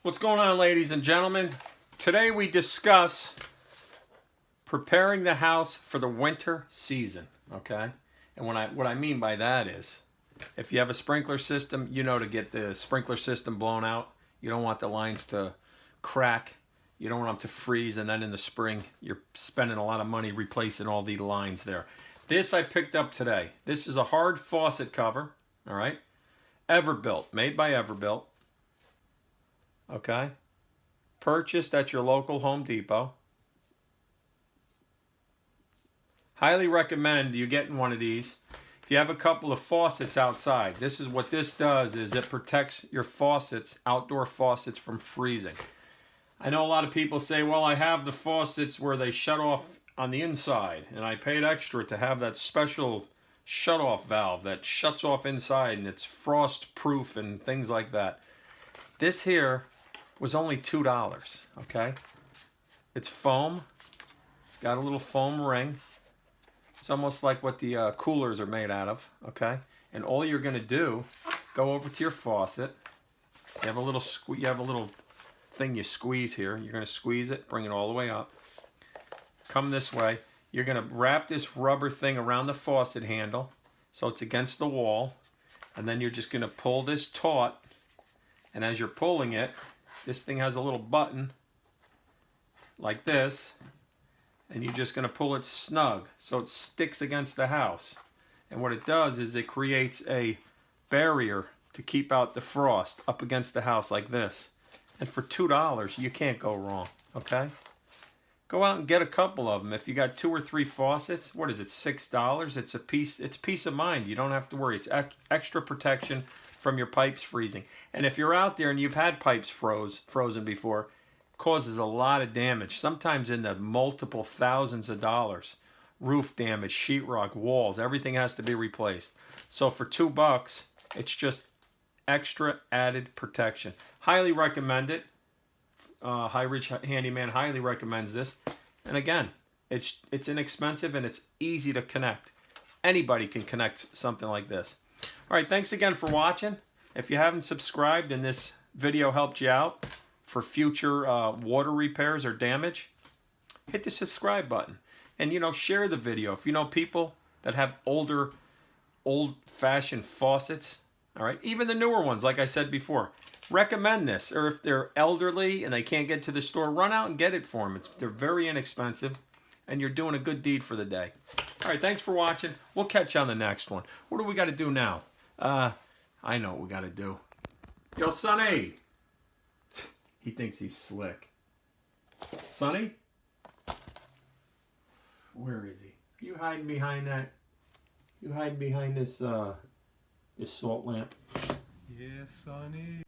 What's going on, ladies and gentlemen? Today we discuss preparing the house for the winter season, okay? And what I mean by that is, if you have a sprinkler system, you know to get the sprinkler system blown out. You don't want the lines to crack. You don't want them to freeze, and then in the spring, you're spending a lot of money replacing all the lines there. This I picked up today. This is a hard faucet cover, all right? Everbilt, made by Everbilt. Okay, purchased at your local Home Depot. Highly recommend you getting one of these. If you have a couple of faucets outside, this is what this does, is it protects your faucets, outdoor faucets, from freezing. I know a lot of people say, well, I have the faucets where they shut off on the inside, and I paid extra to have that special shut-off valve that shuts off inside, and it's frost-proof and things like that. This here was only $2, okay? It's foam. It's got a little foam ring. It's almost like what the coolers are made out of, okay? And all you're going to do, go over to your faucet. You have a little thing you squeeze here. You're going to squeeze it, bring it all the way up. Come this way. You're going to wrap this rubber thing around the faucet handle so it's against the wall. And then you're just going to pull this taut. And as you're pulling it, this thing has a little button like this, and you're just going to pull it snug so it sticks against the house. And what it does is it creates a barrier to keep out the frost up against the house like this. And for $2, you can't go wrong, okay? Go out and get a couple of them. If you got 2 or 3 faucets, what is it, $6? It's peace of mind. You don't have to worry. It's extra protection from your pipes freezing. And if you're out there and you've had pipes frozen before, it causes a lot of damage, sometimes in the multiple thousands of dollars. Roof damage, sheetrock, walls, everything has to be replaced. So for $2, it's just extra added protection. Highly recommend it. High Ridge Handyman highly recommends this. And again, it's inexpensive and it's easy to connect. Anybody can connect something like this. All right, thanks again for watching. If you haven't subscribed and this video helped you out for future water repairs or damage, hit the subscribe button. And, share the video. If you know people that have old-fashioned faucets, all right, even the newer ones, like I said before, recommend this. Or if they're elderly and they can't get to the store, run out and get it for them. They're very inexpensive, and you're doing a good deed for the day. All right, thanks for watching. We'll catch you on the next one. What do we got to do now? I know what we got to do. Yo, Sonny. He thinks he's slick. Sonny? Where is he? You hiding behind that? You hiding behind this this salt lamp? Yeah, Sonny.